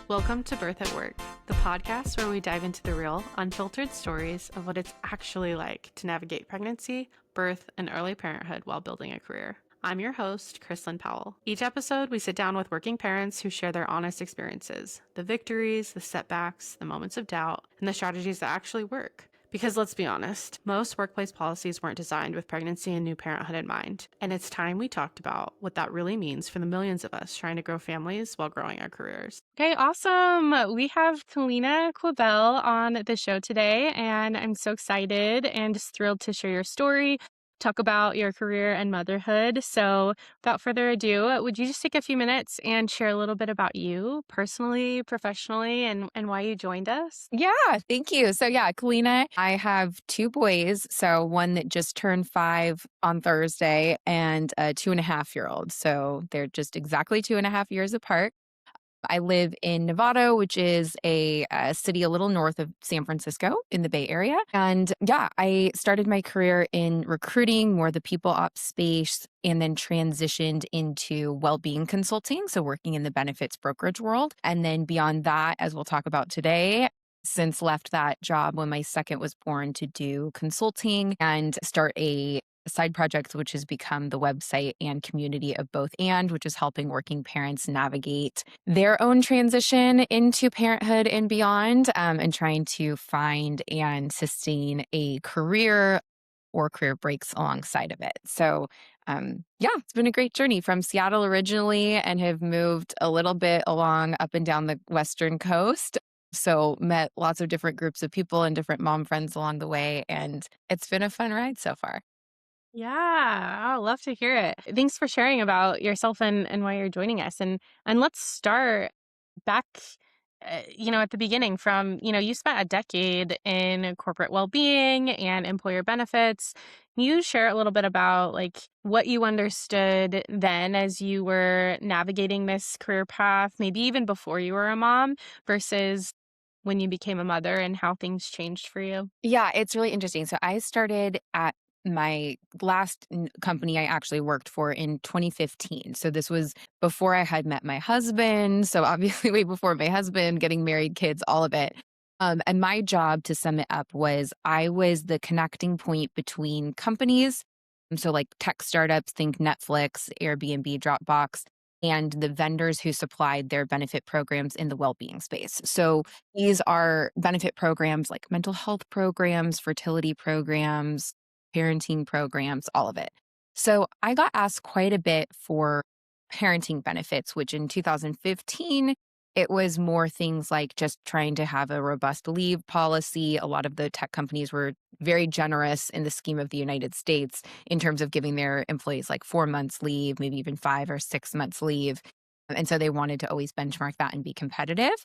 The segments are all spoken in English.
Welcome to Birth at Work, the podcast where we dive into the real, unfiltered stories of what it's actually like to navigate pregnancy, birth, and early parenthood while building a career. I'm your host, Krislyn Powell. Each episode, we sit down with working parents who share their honest experiences, the victories, the setbacks, the moments of doubt, and the strategies that actually work. Because let's be honest, most workplace policies weren't designed with pregnancy and new parenthood in mind. And it's time we talked about what that really means for the millions of us trying to grow families while growing our careers. Okay, awesome. We have Kaleana Quibell on the show today, and I'm so excited and just thrilled to share your story, talk about your career and motherhood. So without further ado, would you just take a few minutes and share a little bit about you personally, professionally, and why you joined us? Yeah, thank you. So Kaleana, I have two boys. So one that just turned 5 on Thursday and a 2.5-year-old. So they're just exactly 2.5 years apart. I live in Nevada, which is a city a little north of San Francisco in the Bay Area. And I started my career in recruiting, more the people ops space, and then transitioned into wellbeing consulting. So working in the benefits brokerage world. And then beyond that, as we'll talk about today, since left that job when my second was born to do consulting and start a side project, which has become the website and community of Both, which is helping working parents navigate their own transition into parenthood and beyond, and trying to find and sustain a career or career breaks alongside of it. So it's been a great journey from Seattle originally and have moved a little bit along up and down the Western coast. So met lots of different groups of people and different mom friends along the way. And it's been a fun ride so far. Yeah, I love to hear it. Thanks for sharing about yourself and why you're joining us. And let's start back, at the beginning from, you spent a decade in corporate well-being and employer benefits. Can you share a little bit about like what you understood then as you were navigating this career path, maybe even before you were a mom versus when you became a mother and how things changed for you? Yeah, it's really interesting. So I started at my last company I actually worked for in 2015. So this was before I had met my husband. So obviously way before my husband, getting married, kids, all of it. And my job, to sum it up, was I was the connecting point between companies. So like tech startups, think Netflix, Airbnb, Dropbox, and the vendors who supplied their benefit programs in the well-being space. So these are benefit programs like mental health programs, fertility programs, parenting programs, all of it. So I got asked quite a bit for parenting benefits, which in 2015, it was more things like just trying to have a robust leave policy. A lot of the tech companies were very generous in the scheme of the United States in terms of giving their employees like 4 months leave, maybe even 5 or 6 months leave. And so they wanted to always benchmark that and be competitive.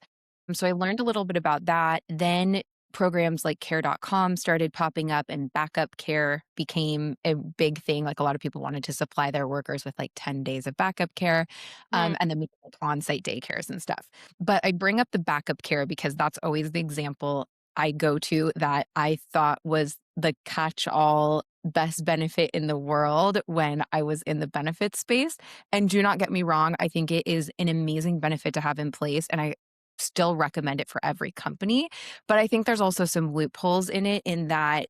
So I learned a little bit about that. Then programs like care.com started popping up and backup care became a big thing. Like a lot of people wanted to supply their workers with like 10 days of backup care, and then like on-site daycares and stuff. But I bring up the backup care because that's always the example I go to that I thought was the catch-all best benefit in the world when I was in the benefits space. And do not get me wrong, I think it is an amazing benefit to have in place. And I still recommend it for every company. But I think there's also some loopholes in it in that,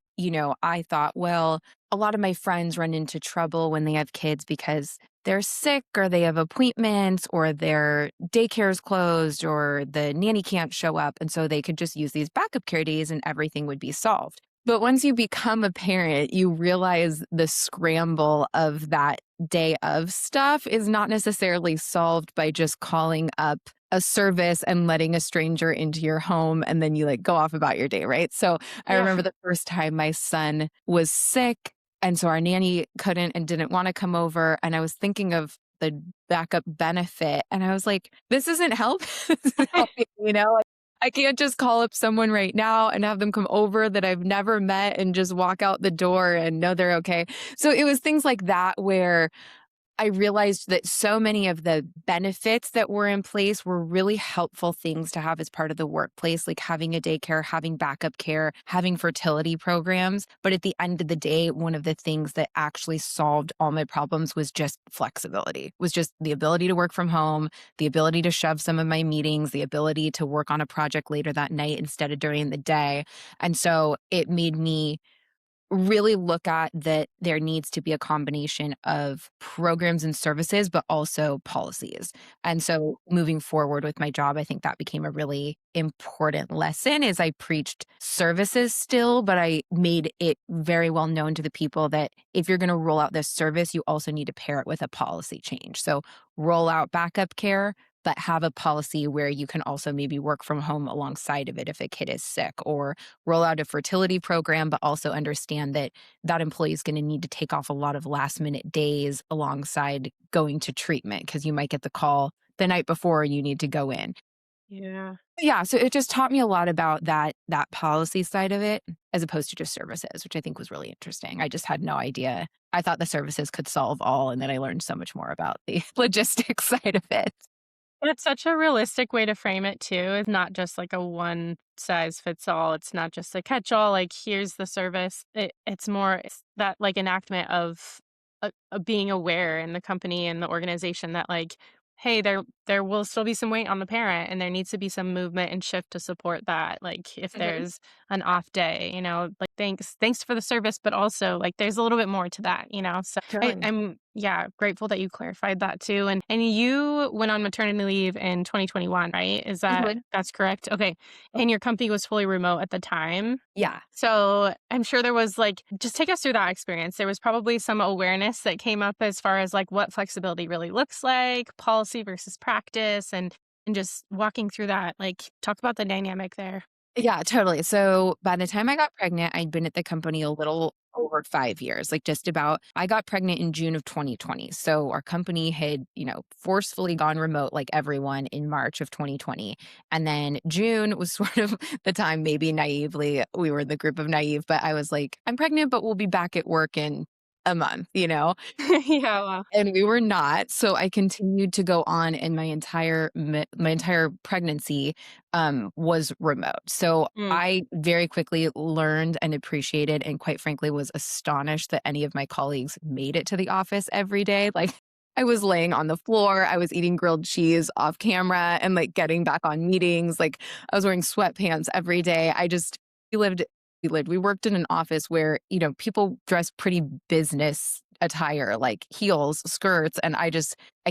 I thought, well, a lot of my friends run into trouble when they have kids because they're sick or they have appointments or their daycare is closed or the nanny can't show up. And so they could just use these backup care days and everything would be solved. But once you become a parent, you realize the scramble of that day of stuff is not necessarily solved by just calling up a service and letting a stranger into your home and then you like go off about your day, right? So I remember the first time my son was sick and so our nanny couldn't and didn't want to come over, and I was thinking of the backup benefit and I was like, this isn't help. This isn't helping, Like, I can't just call up someone right now and have them come over that I've never met and just walk out the door and know they're okay. So it was things like that where I realized that so many of the benefits that were in place were really helpful things to have as part of the workplace, like having a daycare, having backup care, having fertility programs. But at the end of the day, one of the things that actually solved all my problems was just flexibility, was just the ability to work from home, the ability to shove some of my meetings, the ability to work on a project later that night instead of during the day. And so it made me really look at that there needs to be a combination of programs and services, but also policies. And so moving forward with my job, I think that became a really important lesson is I preached services still, but I made it very well known to the people that if you're going to roll out this service, you also need to pair it with a policy change. So roll out backup care, but have a policy where you can also maybe work from home alongside of it if a kid is sick, or roll out a fertility program, but also understand that that employee is going to need to take off a lot of last minute days alongside going to treatment because you might get the call the night before you need to go in. Yeah. Yeah, so it just taught me a lot about that policy side of it as opposed to just services, which I think was really interesting. I just had no idea. I thought the services could solve all, and then I learned so much more about the logistics side of it. It's such a realistic way to frame it too. It's not just like a one size fits all. It's not just a catch all, like here's the service. It's more it's that like enactment of being aware in the company and the organization that like, hey, there will still be some weight on the parent and there needs to be some movement and shift to support that. Like if Mhm. there's an off day, like thanks for the service, but also like there's a little bit more to that. So Totally. I'm yeah, grateful that you clarified that too. And you went on maternity leave in 2021, right? Mhm. That's correct? Okay. And your company was fully remote at the time. Yeah. So I'm sure there was like just take us through that experience. There was probably some awareness that came up as far as like what flexibility really looks like, policy versus practice, and just walking through that. Like talk about the dynamic there. Yeah, totally. So by the time I got pregnant, I'd been at the company a little over 5 years, like just about. I got pregnant in June of 2020. So our company had, forcefully gone remote like everyone in March of 2020. And then June was sort of the time, maybe naively, we were the group of naive, but I was like, I'm pregnant, but we'll be back at work in a month. Yeah, wow. And we were not, so I continued to go on, and my entire pregnancy, was remote. So Mm. I very quickly learned and appreciated and quite frankly was astonished that any of my colleagues made it to the office every day. Like, I was laying on the floor, I was eating grilled cheese off camera and, like, getting back on meetings, like, I was wearing sweatpants every day. We lived we worked in an office where, people dress pretty business attire, like heels, skirts, and I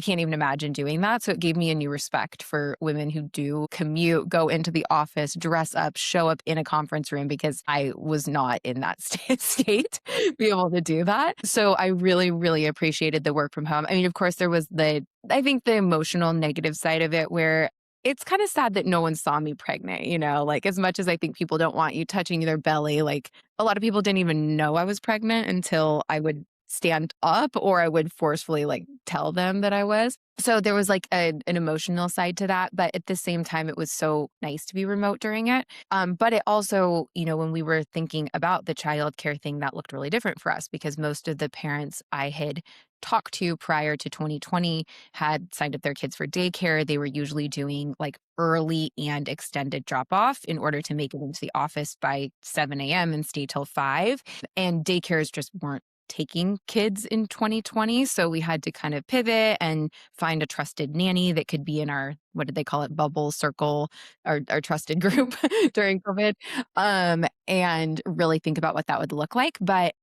can't even imagine doing that. So it gave me a new respect for women who do commute, go into the office, dress up, show up in a conference room because I was not in that state to be able to do that. So I really, really appreciated the work from home. I mean, of course, there was I think the emotional negative side of it where it's kind of sad that no one saw me pregnant, like as much as I think people don't want you touching their belly, like a lot of people didn't even know I was pregnant until I would stand up or I would forcefully like tell them that I was. So there was like an emotional side to that, but at the same time, it was so nice to be remote during it. But it also, when we were thinking about the childcare thing, that looked really different for us because most of the parents I had talked to prior to 2020 had signed up their kids for daycare. They were usually doing like early and extended drop off in order to make it into the office by 7 a.m. and stay till 5. And daycares just weren't taking kids in 2020. So we had to kind of pivot and find a trusted nanny that could be in our, what did they call it, bubble circle, our trusted group during COVID, and really think about what that would look like. But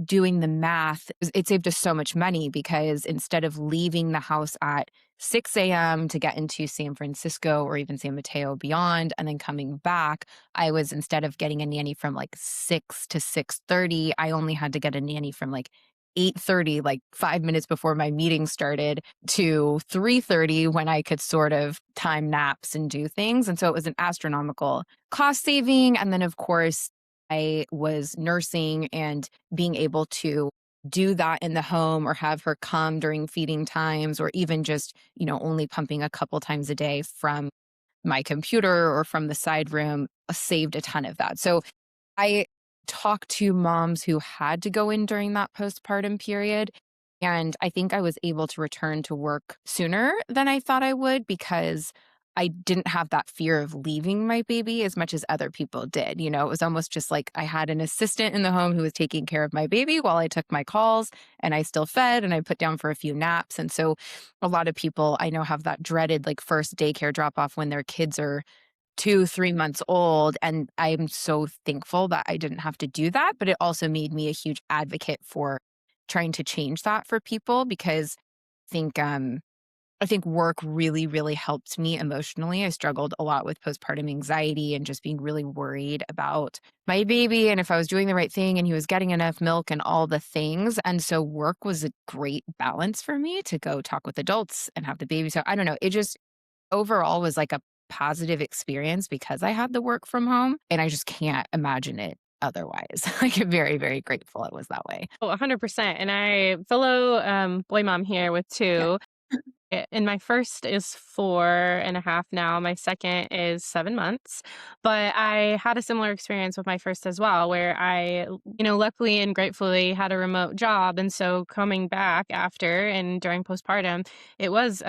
doing the math, it saved us so much money because instead of leaving the house at 6 a.m. to get into San Francisco or even San Mateo beyond and then coming back, I was instead of getting a nanny from like 6 to 6:30, I only had to get a nanny from like 8:30, like 5 minutes before my meeting started, to 3:30 when I could sort of time naps and do things. And so it was an astronomical cost saving. And then, of course, I was nursing and being able to do that in the home or have her come during feeding times or even just, only pumping a couple times a day from my computer or from the side room saved a ton of that. So I talked to moms who had to go in during that postpartum period. And I think I was able to return to work sooner than I thought I would because I didn't have that fear of leaving my baby as much as other people did. You know, it was almost just like I had an assistant in the home who was taking care of my baby while I took my calls, and I still fed and I put down for a few naps. And so a lot of people I know have that dreaded like first daycare drop off when their kids are 2, 3 months old, and I'm so thankful that I didn't have to do that, but it also made me a huge advocate for trying to change that for people because I think, um, I think work really, really helped me emotionally. I struggled a lot with postpartum anxiety and just being really worried about my baby and if I was doing the right thing and he was getting enough milk and all the things, and so work was a great balance for me to go talk with adults and have the baby, so I don't know, it just overall was like a positive experience because I had the work from home, and I just can't imagine it otherwise. Like, I'm very, very grateful it was that way. Oh, 100%. And I fellow boy mom here with Yeah. two. And my first is 4.5 now. My second is 7 months. But I had a similar experience with my first as well, where luckily and gratefully had a remote job. And so coming back after and during postpartum, it was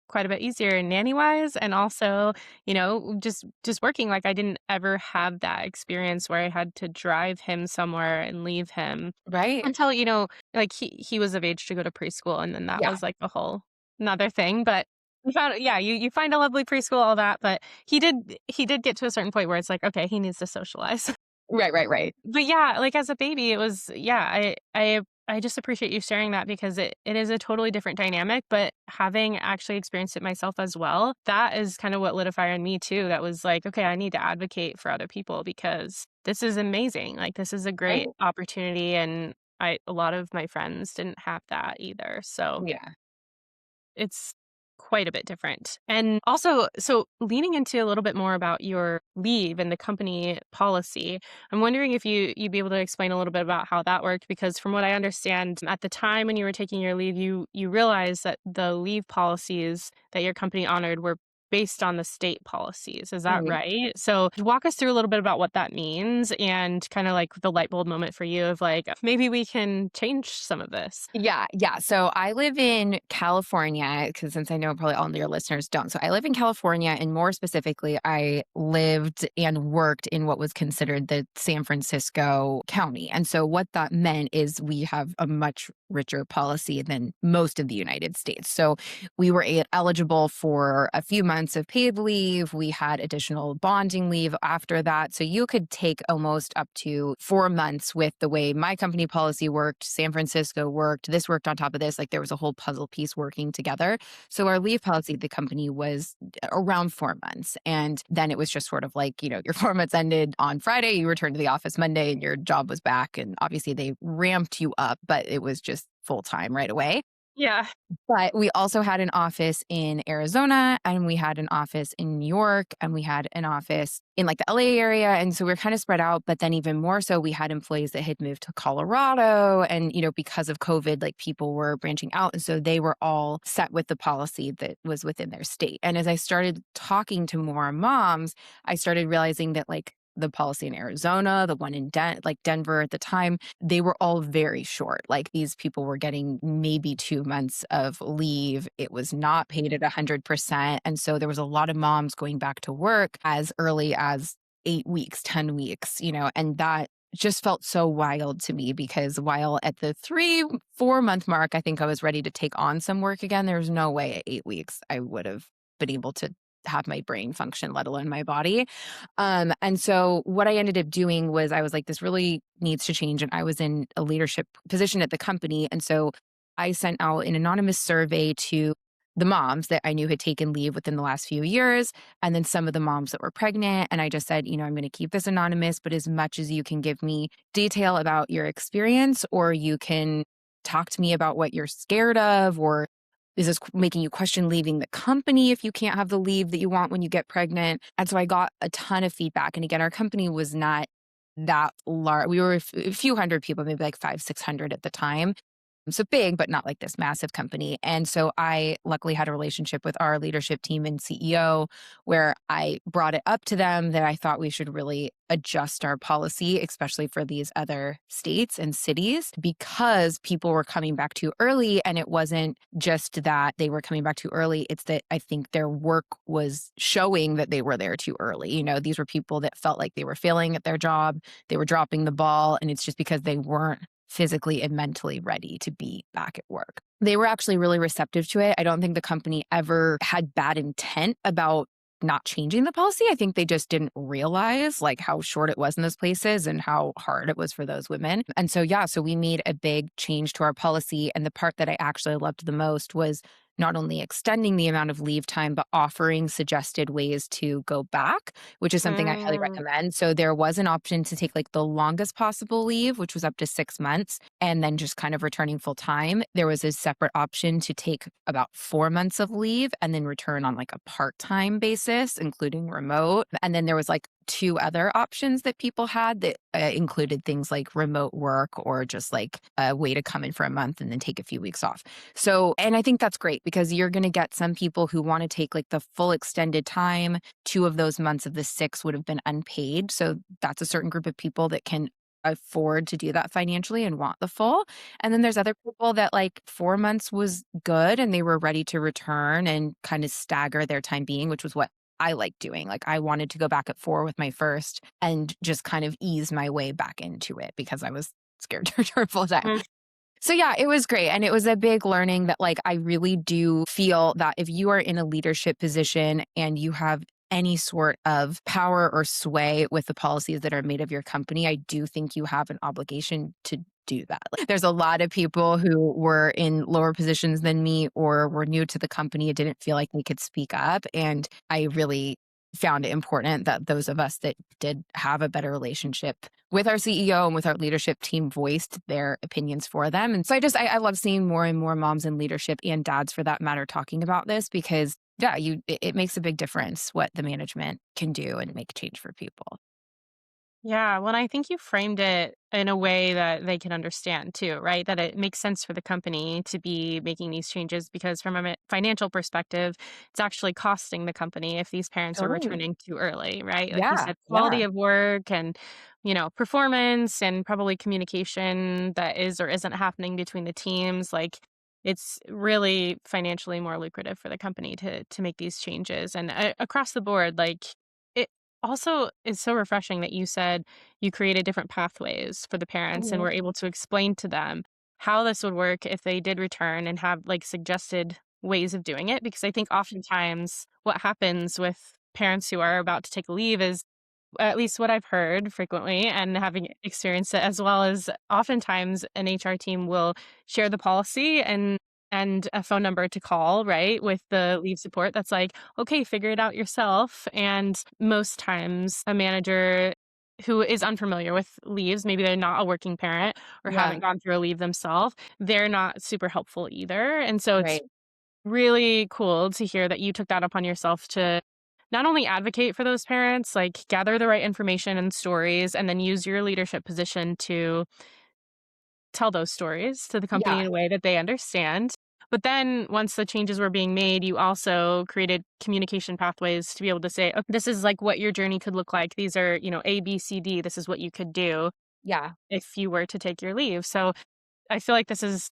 quite a bit easier nanny wise. And also, just working. Like I didn't ever have that experience where I had to drive him somewhere and leave him Right? until, like he was of age to go to preschool. And then that Yeah. was like a whole another thing, but we found yeah, you find a lovely preschool, all that, but he did get to a certain point where it's like, okay, he needs to socialize. Right, right, right. But yeah, like as a baby, it was yeah, I just appreciate you sharing that because it is a totally different dynamic, but having actually experienced it myself as well, that is kind of what lit a fire in me too. That was like, okay, I need to advocate for other people because this is amazing. Like this is a Right? great opportunity and a lot of my friends didn't have that either. So Yeah. it's quite a bit different. And also, so leaning into a little bit more about your leave and the company policy, I'm wondering if you'd be able to explain a little bit about how that worked because from what I understand, at the time when you were taking your leave, you realized that the leave policies that your company honored were based on the state policies. Is that Mhm. right? So walk us through a little bit about what that means and kind of like the light bulb moment for you of like, maybe we can change some of this. Yeah, yeah. So I live in California because since I know probably all of your listeners don't. So I live in California, and more specifically, I lived and worked in what was considered the San Francisco County. And so what that meant is we have a much richer policy than most of the United States. So we were eligible for a few months of paid leave. We had additional bonding leave after that. So you could take almost up to 4 months with the way my company policy worked, San Francisco worked, this worked on top of this. Like there was a whole puzzle piece working together. So our leave policy at the company was around 4 months. And then it was just sort of like, your 4 months ended on Friday, you returned to the office Monday, and your job was back. And obviously they ramped you up, but it was just full time right away. Yeah. But we also had an office in Arizona, and we had an office in New York, and we had an office in like the LA area. And so we're kind of spread out. But then even more so, we had employees that had moved to Colorado. And, because of COVID, like people were branching out. And so they were all set with the policy that was within their state. And as I started talking to more moms, I started realizing that like the policy in Arizona, the one in Denver at the time, they were all very short. Like these people were getting maybe 2 months of leave. It was not paid at 100%. And so there was a lot of moms going back to work as early as 8 weeks, 10 weeks, and that just felt so wild to me because while at the 3, 4 month mark, I think I was ready to take on some work again. There was no way at 8 weeks I would have been able to have my brain function, let alone my body. And so what I ended up doing was I was like, this really needs to change. And I was in a leadership position at the company. And so I sent out an anonymous survey to the moms that I knew had taken leave within the last few years, and then some of the moms that were pregnant. And I just said, I'm going to keep this anonymous, but as much as you can give me detail about your experience, or you can talk to me about what you're scared of, or is this making you question leaving the company if you can't have the leave that you want when you get pregnant? And so I got a ton of feedback. And again, our company was not that large. We were a few hundred people, maybe like 500, 600 at the time. So big, but not like this massive company. And so I luckily had a relationship with our leadership team and CEO where I brought it up to them that I thought we should really adjust our policy, especially for these other states and cities, because people were coming back too early. And it wasn't just that they were coming back too early, it's that I think their work was showing that they were there too early. These were people that felt like they were failing at their job, they were dropping the ball, and it's just because they weren't physically and mentally ready to be back at work. They were actually really receptive to it. I don't think the company ever had bad intent about not changing the policy. I think they just didn't realize like how short it was in those places and how hard it was for those women. And so, yeah, so we made a big change to our policy. And the part that I actually loved the most was not only extending the amount of leave time, but offering suggested ways to go back, which is something I highly Mm. recommend. So there was an option to take like the longest possible leave, which was up to 6 months, and then just kind of returning full time. There was a separate option to take about 4 months of leave and then return on like a part time basis, including remote. And then there was like two other options that people had that included things like remote work or just like a way to come in for a month and then take a few weeks off. So, and I think that's great because you're going to get some people who want to take like the full extended time. 2 of those months of the 6 would have been unpaid. So that's a certain group of people that can afford to do that financially and want the full. And then there's other people that like 4 months was good and they were ready to return and kind of stagger their time being, which was what I like doing. Like I wanted to go back at 4 with my first and just kind of ease my way back into it because I was scared to return full time. Mm. So yeah, it was great. And it was a big learning that like I really do feel that if you are in a leadership position and you have any sort of power or sway with the policies that are made of your company, I do think you have an obligation to do that. Like, there's a lot of people who were in lower positions than me or were new to the company and didn't feel like they could speak up. And I really found it important that those of us that did have a better relationship with our CEO and with our leadership team voiced their opinions for them. And so I love seeing more and more moms in leadership and dads for that matter talking about this because yeah, it makes a big difference what the management can do and make change for people. Yeah, well, I think you framed it in a way that they can understand too, right? That it makes sense for the company to be making these changes because, from a financial perspective, it's actually costing the company if these parents are Totally. returning too early, right? Like you Yeah. said, Yeah. quality of work and, performance and probably communication that is or isn't happening between the teams. Like, it's really financially more lucrative for the company to make these changes. And across the board, like, also, it's so refreshing that you said you created different pathways for the parents and Mhm. were able to explain to them how this would work if they did return and have like suggested ways of doing it. Because I think oftentimes what happens with parents who are about to take a leave is at least what I've heard frequently and having experienced it as well as oftentimes an HR team will share the policy and a phone number to call, right, with the leave support that's like, "Okay, figure it out yourself." And most times a manager who is unfamiliar with leaves, maybe they're not a working parent or Yeah. haven't gone through a leave themselves, they're not super helpful either. And so it's Right. really cool to hear that you took that upon yourself to not only advocate for those parents, like gather the right information and stories, and then use your leadership position to tell those stories to the company Yeah. in a way that they understand. But then once the changes were being made, you also created communication pathways to be able to say, "Oh, this is like what your journey could look like. These are, A, B, C, D. This is what you could do Yeah. if you were to take your leave." So I feel like this is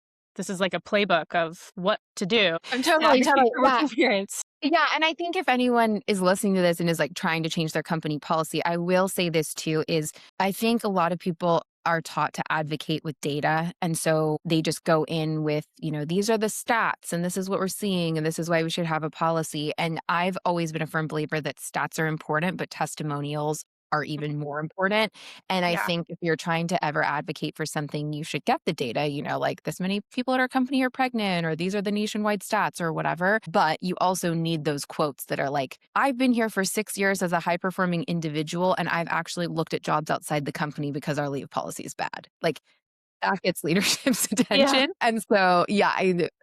like a playbook of what to do I'm to totally, advocate totally. for Yeah. working parents. Yeah, and I think if anyone is listening to this and is like trying to change their company policy, I will say this too is I think a lot of people are taught to advocate with data. And so they just go in with, these are the stats and this is what we're seeing and this is why we should have a policy. And I've always been a firm believer that stats are important, but testimonials are even more important. And I Yeah. think if you're trying to ever advocate for something, you should get the data, like this many people at our company are pregnant, or these are the nationwide stats, or whatever. But you also need those quotes that are like, I've been here for 6 years as a high performing individual, and I've actually looked at jobs outside the company because our leave policy is bad. Like, that gets leadership's Yeah. attention. And so, yeah,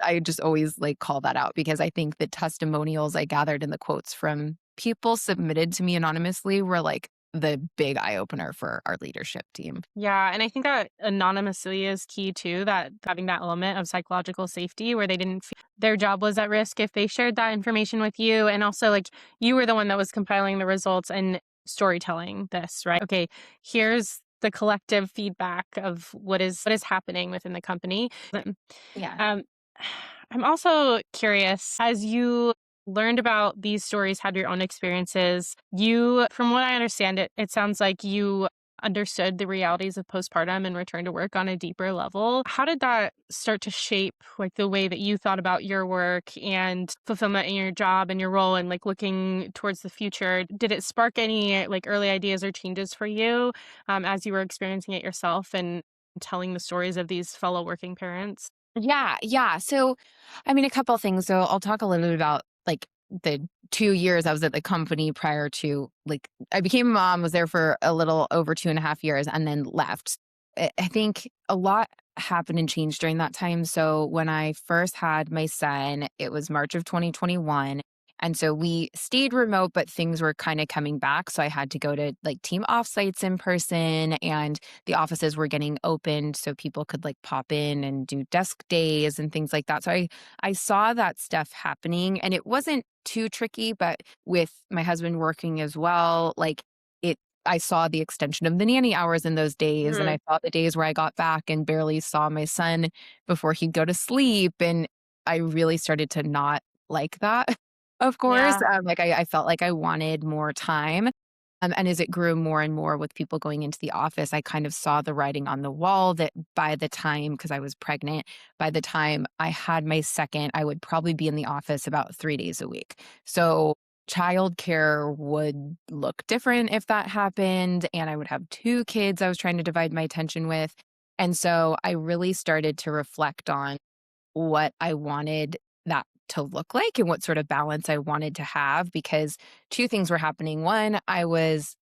I just always like call that out because I think the testimonials I gathered in the quotes from people submitted to me anonymously were like the big eye opener for our leadership team. Yeah, and I think that anonymously is key too, that having that element of psychological safety where they didn't feel their job was at risk if they shared that information with you. And also, like, you were the one that was compiling the results and storytelling this, right? Okay, here's the collective feedback of what is happening within the company. Yeah. Um, I'm also curious, as you learned about these stories, had your own experiences, from what I understand it sounds like you understood the realities of postpartum and returned to work on a deeper level. How did that start to shape like the way that you thought about your work and fulfillment in your job and your role and like looking towards the future? Did it spark any like early ideas or changes for you as you were experiencing it yourself and telling the stories of these fellow working parents? Yeah, yeah. So, I mean, a couple things. So, I'll talk a little bit about like the 2 years I was at the company prior to like I became a mom, was there for a little over 2.5 years, and then left. I think a lot happened and changed during that time. So, when I first had my son, it was March of 2021. And so we stayed remote, but things were kind of coming back. So I had to go to like team offsites in person, and the offices were getting opened so people could like pop in and do desk days and things like that. So I saw that stuff happening, and it wasn't too tricky, but with my husband working as well, like it I saw the extension of the nanny hours in those days, and I saw the days where I got back and barely saw my son before he'd go to sleep, and I really started to not like that. Of course, Yeah. like, I felt like I wanted more time, and as it grew more and more with people going into the office, I kind of saw the writing on the wall that by the time, because I was pregnant, by the time I had my second, I would probably be in the office about 3 days a week. So, childcare would look different if that happened, and I would have 2 kids I was trying to divide my attention with, and so I really started to reflect on what I wanted that to look like and what sort of balance I wanted to have, because 2 things were happening. One, I was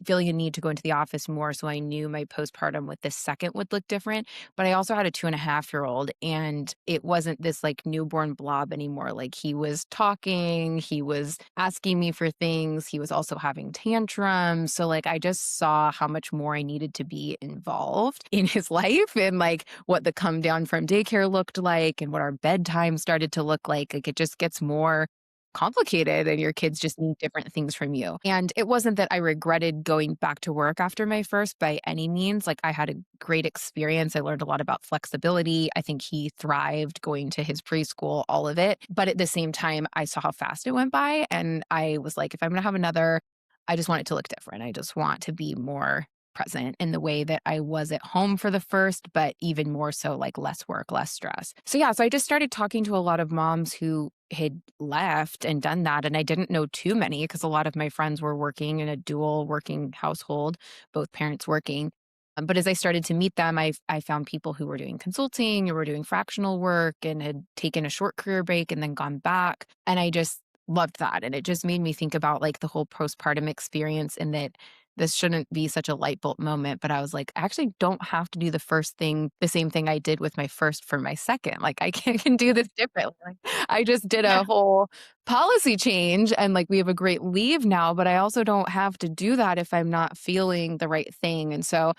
feeling a need to go into the office more, so I knew my postpartum with the second would look different, but I also had a 2.5-year-old, and it wasn't this, like, newborn blob anymore. Like, he was talking, he was asking me for things, he was also having tantrums, so, like, I just saw how much more I needed to be involved in his life, and, like, what the come down from daycare looked like and what our bedtime started to look like. Like, it just gets more complicated, and your kids just need different things from you. And it wasn't that I regretted going back to work after my first by any means. Like, I had a great experience. I learned a lot about flexibility. I think he thrived going to his preschool, all of it. But at the same time, I saw how fast it went by. And I was like, if I'm going to have another, I just want it to look different. I just want to be more present in the way that I was at home for the first, but even more so like less work, less stress. So yeah, so I just started talking to a lot of moms who had left and done that. And I didn't know too many because a lot of my friends were working in a dual working household, both parents working. But as I started to meet them, I found people who were doing consulting, who were doing fractional work and had taken a short career break and then gone back. And I just loved that. And it just made me think about like the whole postpartum experience, and that this shouldn't be such a light bulb moment, but I was like, I actually don't have to do the same thing I did with my first for my second. Like can do this differently. Like, I just did a Yeah. whole policy change, and like we have a great leave now, but I also don't have to do that if I'm not feeling the right thing. And so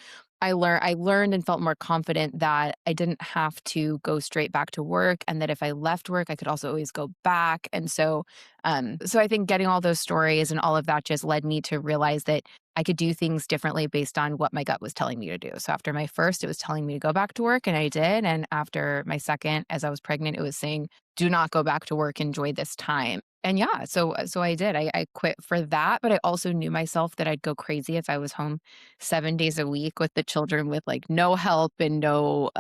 I learned and felt more confident that I didn't have to go straight back to work, and that if I left work, I could also always go back. And so I think getting all those stories and all of that just led me to realize that I could do things differently based on what my gut was telling me to do. So after my first, it was telling me to go back to work, and I did. And after my second, as I was pregnant, it was saying, do not go back to work, enjoy this time. And yeah, so I did. I quit for that, but I also knew myself that I'd go crazy if I was home 7 days a week with the children with like no help and no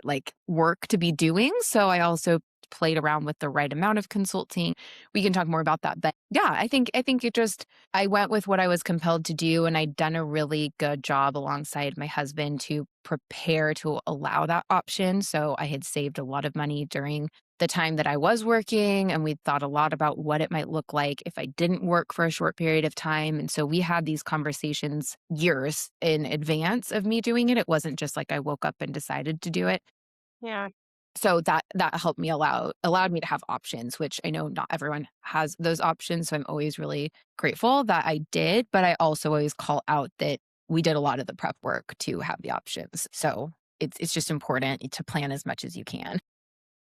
like work to be doing. So I also played around with the right amount of consulting. We can talk more about that. But yeah, I think it just I went with what I was compelled to do, and I'd done a really good job alongside my husband to prepare to allow that option. So I had saved a lot of money during the time that I was working, and we thought a lot about what it might look like if I didn't work for a short period of time. And so we had these conversations years in advance of me doing it. It wasn't just like I woke up and decided to do it. Yeah. So that helped me allowed me to have options, which I know not everyone has those options. So I'm always really grateful that I did, but I also always call out that we did a lot of the prep work to have the options. So it's just important to plan as much as you can.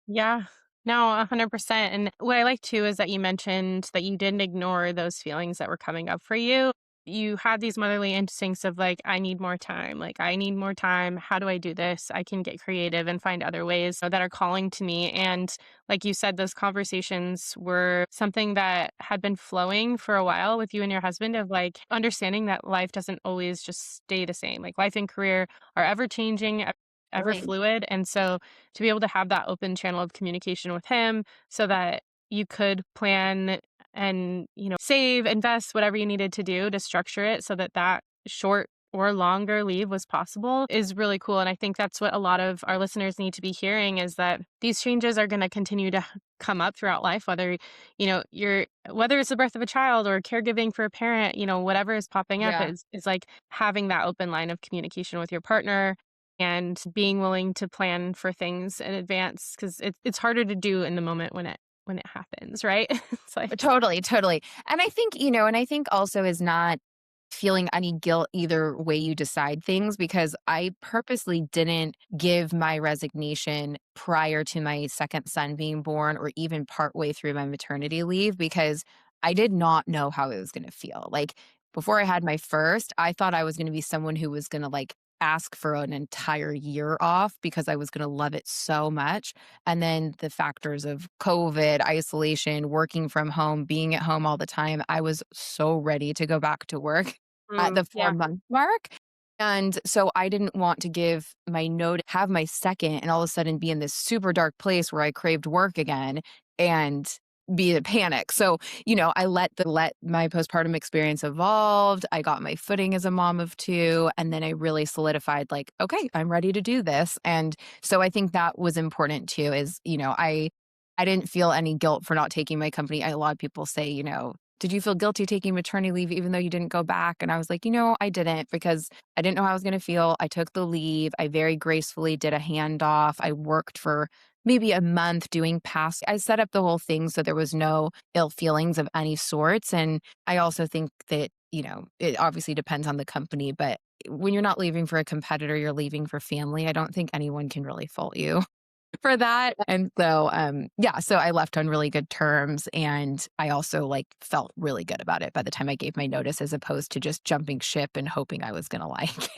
Yeah. No, 100%. And what I like too is that you mentioned that you didn't ignore those feelings that were coming up for you. You had these motherly instincts of like, I need more time. Like, I need more time. How do I do this? I can get creative and find other ways that are calling to me. And like you said, those conversations were something that had been flowing for a while with you and your husband of like understanding that life doesn't always just stay the same. Like, life and career are ever changing, ever Right. fluid. And so to be able to have that open channel of communication with him so that you could plan and, save, invest, whatever you needed to do to structure it so that that short or longer leave was possible is really cool. And I think that's what a lot of our listeners need to be hearing is that these changes are going to continue to come up throughout life, whether, whether it's the birth of a child or caregiving for a parent, whatever is popping up Yeah. is like having that open line of communication with your partner and being willing to plan for things in advance because it's harder to do in the moment when it happens, right? It's like, Totally, totally. And I think, and I think also is not feeling any guilt either way you decide things because I purposely didn't give my resignation prior to my second son being born or even partway through my maternity leave because I did not know how it was going to feel. Like before I had my first, I thought I was going to be someone who was going to like ask for an entire year off because I was going to love it so much. And then the factors of COVID, isolation, working from home, being at home all the time, I was so ready to go back to work at the yeah. 4-month mark. And so I didn't want to give my note, have my second, and all of a sudden be in this super dark place where I craved work again and be in panic. So, I let my postpartum experience evolved. I got my footing as a mom of two. And then I really solidified, like, okay, I'm ready to do this. And so I think that was important too, is, I didn't feel any guilt for not taking my company. A lot of people say, did you feel guilty taking maternity leave even though you didn't go back? And I was like, I didn't because I didn't know how I was going to feel. I took the leave. I very gracefully did a handoff. I worked for maybe a month doing past. I set up the whole thing so there was no ill feelings of any sorts. And I also think that, it obviously depends on the company, but when you're not leaving for a competitor, you're leaving for family. I don't think anyone can really fault you for that. And so, yeah, so I left on really good terms. And I also like felt really good about it by the time I gave my notice, as opposed to just jumping ship and hoping I was going to like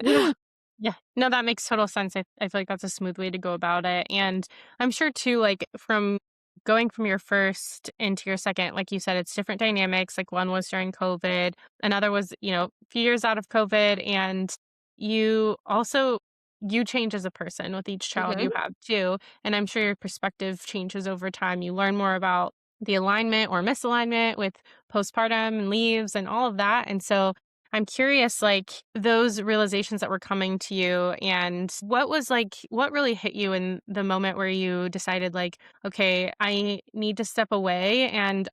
Yeah. it. Yeah. No, that makes total sense. I feel like that's a smooth way to go about it. And I'm sure too, like from going from your first into your second, like you said, it's different dynamics. Like one was during COVID, another was, a few years out of COVID. And you also you change as a person with each child you Mhm. have too. And I'm sure your perspective changes over time. You learn more about the alignment or misalignment with postpartum and leaves and all of that. And so I'm curious, like those realizations that were coming to you, and what really hit you in the moment where you decided, like, okay, I need to step away, and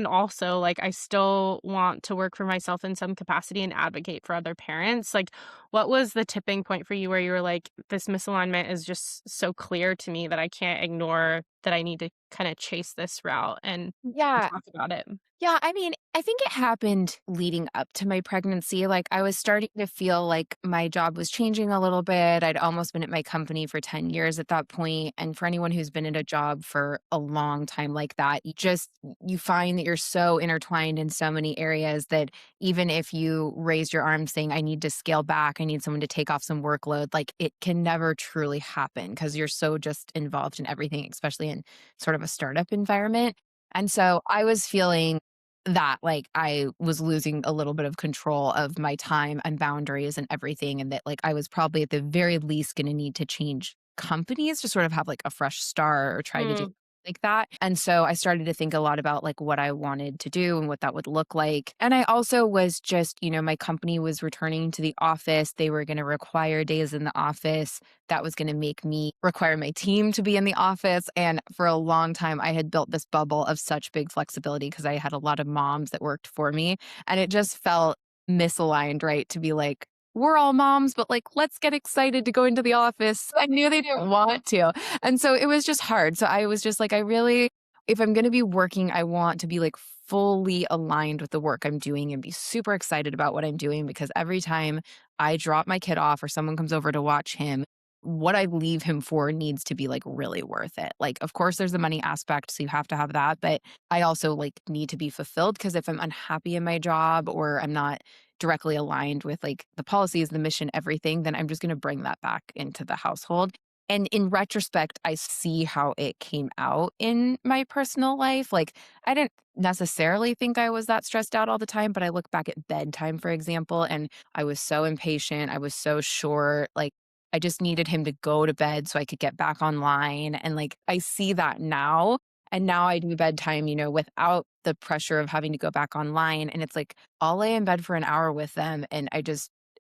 also, like, I still want to work for myself in some capacity and advocate for other parents. Like, what was the tipping point for you where you were like, this misalignment is just so clear to me that I can't ignore that I need to kind of chase this route and Yeah. talk about it? Yeah, I mean, I think it happened leading up to my pregnancy. Like, I was starting to feel like my job was changing a little bit. I'd almost been at my company for 10 years at that point. And for anyone who's been in a job for a long time like that, you find that you're so intertwined in so many areas that even if you raise your arm saying, I need to scale back, I need someone to take off some workload, like it can never truly happen because you're so just involved in everything, especially in sort of a startup environment. And so I was feeling that like I was losing a little bit of control of my time and boundaries and everything, and that like I was probably at the very least going to need to change companies to sort of have like a fresh start or try to do Mm, like that. And so I started to think a lot about like what I wanted to do and what that would look like. And I also was just, my company was returning to the office. They were going to require days in the office. That was going to make me require my team to be in the office. And for a long time, I had built this bubble of such big flexibility because I had a lot of moms that worked for me. And it just felt misaligned, right? To be like, we're all moms, but like, let's get excited to go into the office. I knew they didn't want to. And so it was just hard. So I was just like, I really, if I'm going to be working, I want to be like fully aligned with the work I'm doing and be super excited about what I'm doing because every time I drop my kid off or someone comes over to watch him, what I leave him for needs to be like really worth it. Like, of course, there's the money aspect. So you have to have that. But I also like need to be fulfilled because if I'm unhappy in my job or I'm not directly aligned with like the policies, the mission, everything, then I'm just going to bring that back into the household. And in retrospect, I see how it came out in my personal life. Like, I didn't necessarily think I was that stressed out all the time, but I look back at bedtime, for example, and I was so impatient. I was so short. Like, I just needed him to go to bed so I could get back online. And like, I see that now. And now I do bedtime, without the pressure of having to go back online. And it's like, I'll lay in bed for an hour with them. And it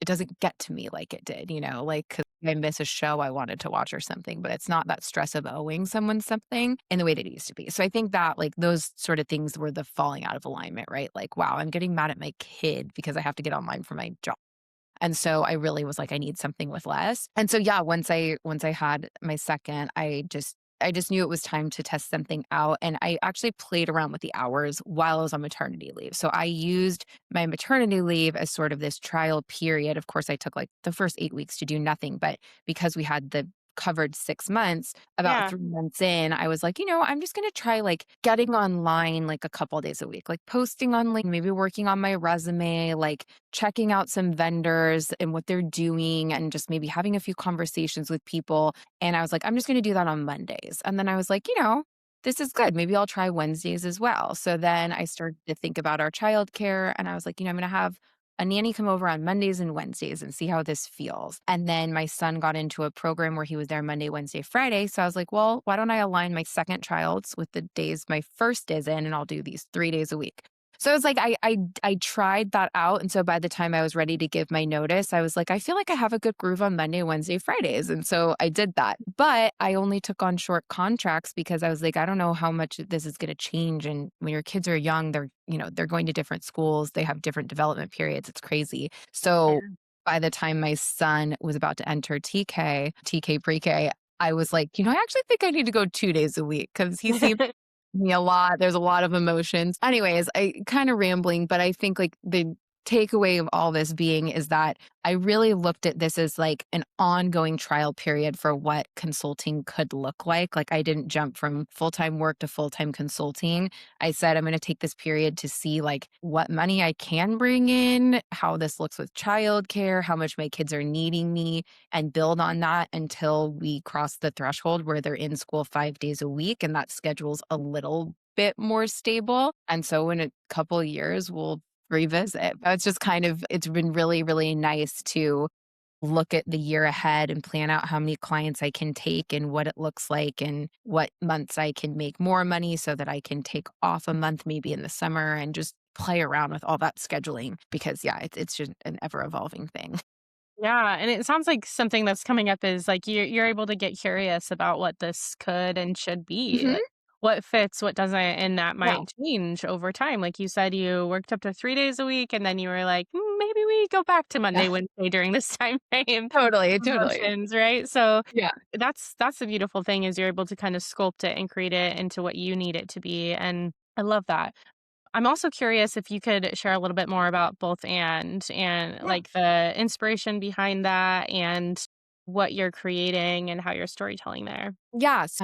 doesn't get to me like it did, like 'cause I miss a show I wanted to watch or something, but it's not that stress of owing someone something in the way that it used to be. So I think that like those sort of things were the falling out of alignment, right? Like, wow, I'm getting mad at my kid because I have to get online for my job. And so I really was like, I need something with less. And so yeah, once I had my second, I just knew it was time to test something out. And I actually played around with the hours while I was on maternity leave. So I used my maternity leave as sort of this trial period. Of course, I took like the first 8 weeks to do nothing, but because we had the covered 6 months, about Yeah. 3 months in, I was like, I'm just going to try like getting online like a couple days a week, like posting on like maybe working on my resume, like checking out some vendors and what they're doing, and just maybe having a few conversations with people. And I was like, I'm just going to do that on Mondays. And then I was like, this is good. Maybe I'll try Wednesdays as well. So then I started to think about our childcare and I was like, I'm going to have a nanny come over on Mondays and Wednesdays and see how this feels. And then my son got into a program where he was there Monday, Wednesday, Friday. So I was like, well, why don't I align my second child's with the days my first is in and I'll do these 3 days a week. So I was like, I tried that out. And so by the time I was ready to give my notice, I was like, I feel like I have a good groove on Monday, Wednesday, Fridays. And so I did that. But I only took on short contracts because I was like, I don't know how much this is going to change. And when your kids are young, they're going to different schools. They have different development periods. It's crazy. So Yeah. by the time my son was about to enter TK pre-K, I was like, I actually think I need to go 2 days a week because he seems me a lot. There's a lot of emotions. Anyways, I kind of rambling, but I think like the takeaway of all this being is that I really looked at this as like an ongoing trial period for what consulting could look like. Like I didn't jump from full-time work to full-time consulting. I said I'm going to take this period to see like what money I can bring in, how this looks with childcare, how much my kids are needing me, and build on that until we cross the threshold where they're in school 5 days a week and that schedule's a little bit more stable. And so in a couple of years, we'll revisit. But it's been really, really nice to look at the year ahead and plan out how many clients I can take and what it looks like and what months I can make more money so that I can take off a month maybe in the summer and just play around with all that scheduling because yeah, it's just an ever evolving thing. Yeah, and it sounds like something that's coming up is like you're able to get curious about what this could and should be, Mhm. like what fits, what doesn't, and that Yeah. might change over time. Like you said, you worked up to 3 days a week, and then you were like, maybe we go back to Monday, Yeah. Wednesday during this time frame. Totally, totally. Emotions, right? So Yeah. that's the beautiful thing is you're able to kind of sculpt it and create it into what you need it to be, and I love that. I'm also curious if you could share a little bit more about both and Yeah. like the inspiration behind that and what you're creating and how you're storytelling there. Yes.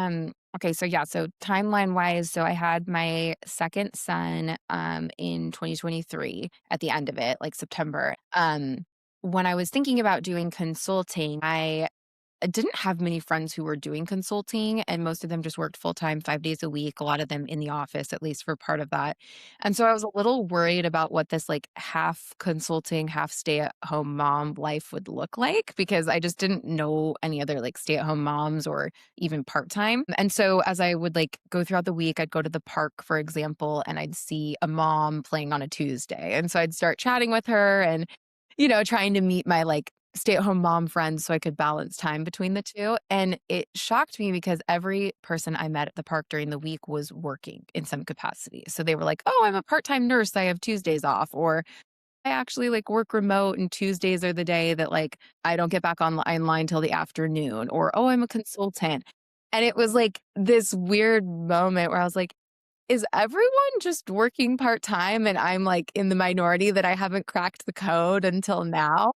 Okay. So yeah. So timeline wise, so I had my second son in 2023 at the end of it, like September. When I was thinking about doing consulting, I didn't have many friends who were doing consulting, and most of them just worked full time, 5 days a week, a lot of them in the office, at least for part of that. And so I was a little worried about what this like half consulting, half stay at home mom life would look like because I just didn't know any other like stay at home moms or even part time. And so as I would like go throughout the week, I'd go to the park, for example, and I'd see a mom playing on a Tuesday. And so I'd start chatting with her and trying to meet my like stay-at-home mom friends so I could balance time between the two. And it shocked me because every person I met at the park during the week was working in some capacity. So they were like, "Oh, I'm a part-time nurse. I have Tuesdays off," or I actually like work remote and Tuesdays are the day that like I don't get back online till the afternoon, or oh, I'm a consultant. And it was like this weird moment where I was like, is everyone just working part-time and I'm like in the minority that I haven't cracked the code until now?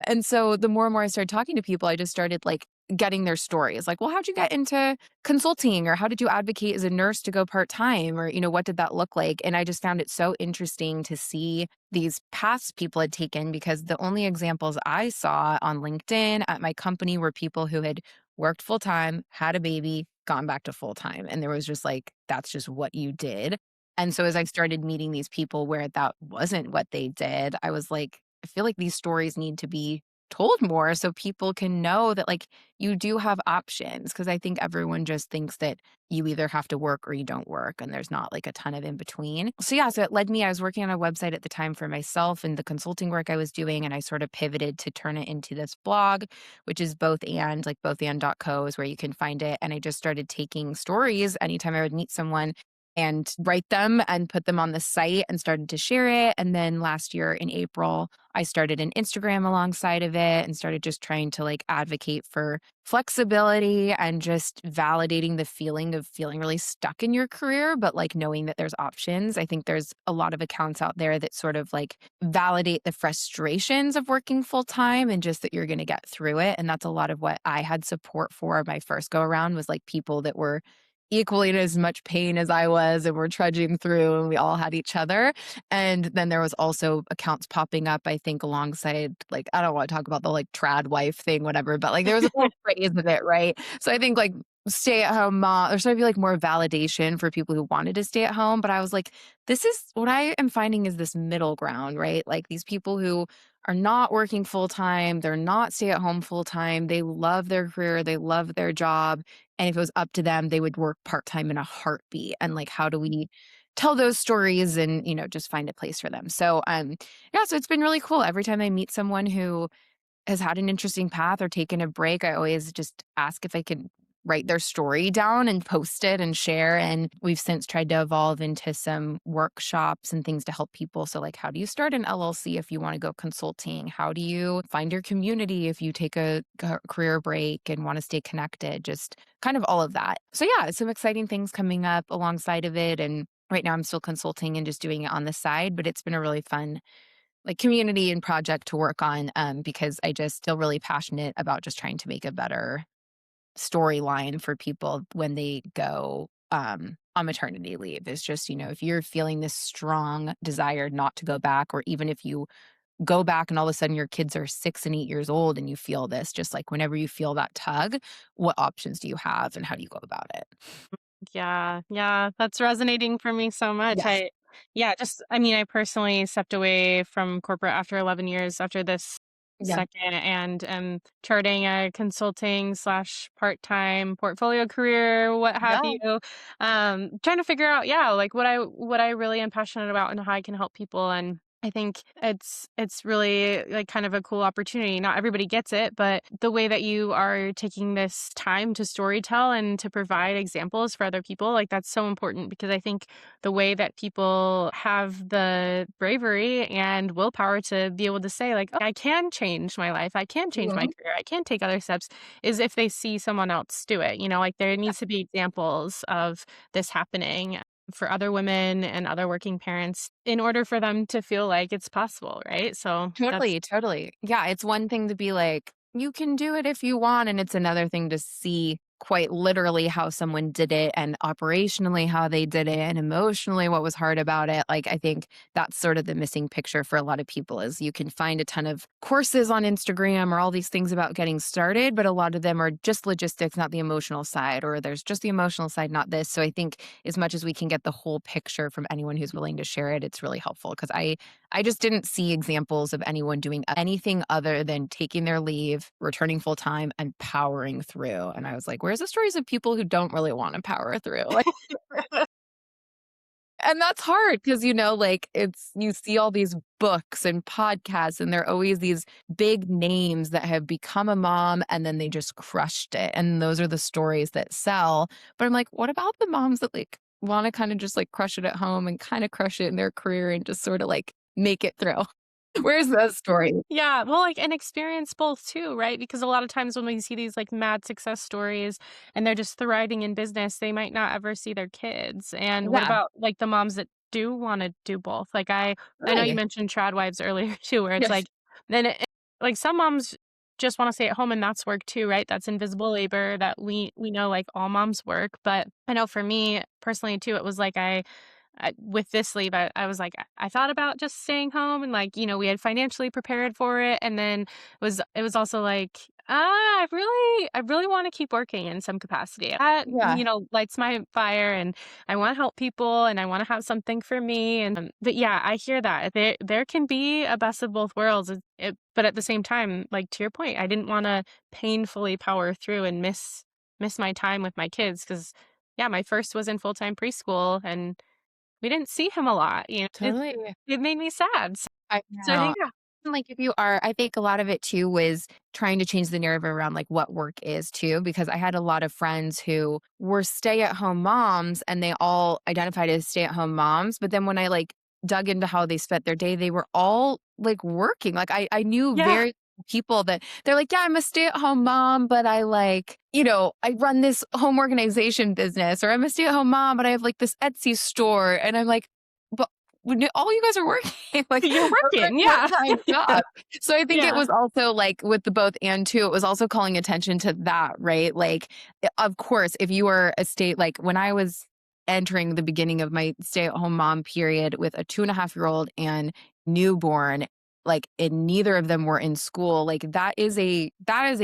And so the more and more I started talking to people, I just started like getting their stories. Like, well, how'd you get into consulting? Or how did you advocate as a nurse to go part time? Or, what did that look like? And I just found it so interesting to see these paths people had taken, because the only examples I saw on LinkedIn at my company were people who had worked full time, had a baby, gone back to full time. And there was just like, that's just what you did. And so as I started meeting these people where that wasn't what they did, I was like, I feel like these stories need to be told more so people can know that like you do have options, because I think everyone just thinks that you either have to work or you don't work and there's not like a ton of in between. So yeah, so it led me, I was working on a website at the time for myself and the consulting work I was doing, and I sort of pivoted to turn it into this blog, which is bothand.co is where you can find it. And I just started taking stories anytime I would meet someone and write them and put them on the site and started to share it. And then last year in April, I started an Instagram alongside of it and started just trying to like advocate for flexibility and just validating the feeling of feeling really stuck in your career, but like knowing that there's options. I think there's a lot of accounts out there that sort of like validate the frustrations of working full time and just that you're going to get through it. And that's a lot of what I had support for my first go around, was like people that were equally in as much pain as I was and we're trudging through, and we all had each other. And then there was also accounts popping up, I think, alongside, like, I don't want to talk about the like trad wife thing, whatever, but like there was a whole phrase of it, right? So I think like stay at home mom, there's going to be like more validation for people who wanted to stay at home. But I was like, this is what I am finding is this middle ground, right? Like these people who are not working full time, they're not stay at home full time, they love their career, they love their job, and if it was up to them, they would work part-time in a heartbeat. And like, how do we tell those stories and, just find a place for them? So, yeah, so it's been really cool. Every time I meet someone who has had an interesting path or taken a break, I always just ask if I could write their story down and post it and share. And we've since tried to evolve into some workshops and things to help people. So, like, how do you start an LLC if you want to go consulting? How do you find your community if you take a career break and want to stay connected? Just kind of all of that. So, yeah, some exciting things coming up alongside of it. And right now I'm still consulting and just doing it on the side, but it's been a really fun like community and project to work on, because I just feel really passionate about just trying to make a better storyline for people when they go on maternity leave. Is just, if you're feeling this strong desire not to go back, or even if you go back and all of a sudden your kids are 6 and 8 years old and you feel this, just like whenever you feel that tug, what options do you have and how do you go about it? Yeah, yeah, that's resonating for me so much. Yes. I personally stepped away from corporate after 11 years after this Yeah. second, and am charting a consulting slash part-time portfolio career, what have Yeah. you. Trying to figure out, yeah, like what I really am passionate about and how I can help people. And I think it's really like kind of a cool opportunity. Not everybody gets it, but the way that you are taking this time to storytell and to provide examples for other people, like that's so important, because I think the way that people have the bravery and willpower to be able to say like, "Oh, I can change my life. I can change my Mhm. career. I can take other steps," is if they see someone else do it. Like there needs to be examples of this happening for other women and other working parents in order for them to feel like it's possible, right? So that's Totally, totally. Yeah, it's one thing to be like, you can do it if you want, and it's another thing to see quite literally how someone did it and operationally how they did it and emotionally what was hard about it. Like, I think that's sort of the missing picture for a lot of people is you can find a ton of courses on Instagram or all these things about getting started, but a lot of them are just logistics, not the emotional side, or there's just the emotional side, not this. So I think as much as we can get the whole picture from anyone who's willing to share it, it's really helpful, because I just didn't see examples of anyone doing anything other than taking their leave, returning full time, and powering through. And I was like, where's the stories of people who don't really want to power through? Like, and that's hard because, like it's, you see all these books and podcasts, and they're always these big names that have become a mom and then they just crushed it. And those are the stories that sell. But I'm like, what about the moms that like want to kind of just like crush it at home and kind of crush it in their career and just sort of like make it through? Where's that story? Yeah, well, like, and experience both too, right? Because a lot of times when we see these like mad success stories and they're just thriving in business, they might not ever see their kids. And what Yeah, about like the moms that do want to do both? Like I know you right. mentioned trad wives earlier too, where it's Yes. like then like some moms just want to stay at home and that's work too, right? That's invisible labor that we know like all moms work. But I know for me personally too, it was like with this leave, I was like, I thought about just staying home and like, we had financially prepared for it. And then it was also like, I really want to keep working in some capacity. That, Yeah, lights my fire and I want to help people and I want to have something for me. And, but yeah, I hear that there can be a best of both worlds. But at the same time, like to your point, I didn't want to painfully power through and miss my time with my kids. Cause yeah, my first was in full-time preschool and we didn't see him a lot, totally. it made me sad. I So I know. think yeah. Like, if you are I think a lot of it too was trying to change the narrative around, like, what work is too, because I had a lot of friends who were stay-at-home moms, and they all identified as stay-at-home moms, but then when I, like, dug into how they spent their day, they were all, like, working. Like, I knew Yeah. very people that they're like, "Yeah, I'm a stay-at-home mom, but I, like, I run this home organization business," or, "I'm a stay-at-home mom, but I have, like, this Etsy store," and I'm like, "But when all you guys are working, like, You're working, yeah. part-time job." So I think it Yeah. was also, like, with the both and too, it was also calling attention to that, right? Like, of course, if you were like, when I was entering the beginning of my stay-at-home mom period with a 2.5-year-old and newborn, like, and neither of them were in school, like, that is a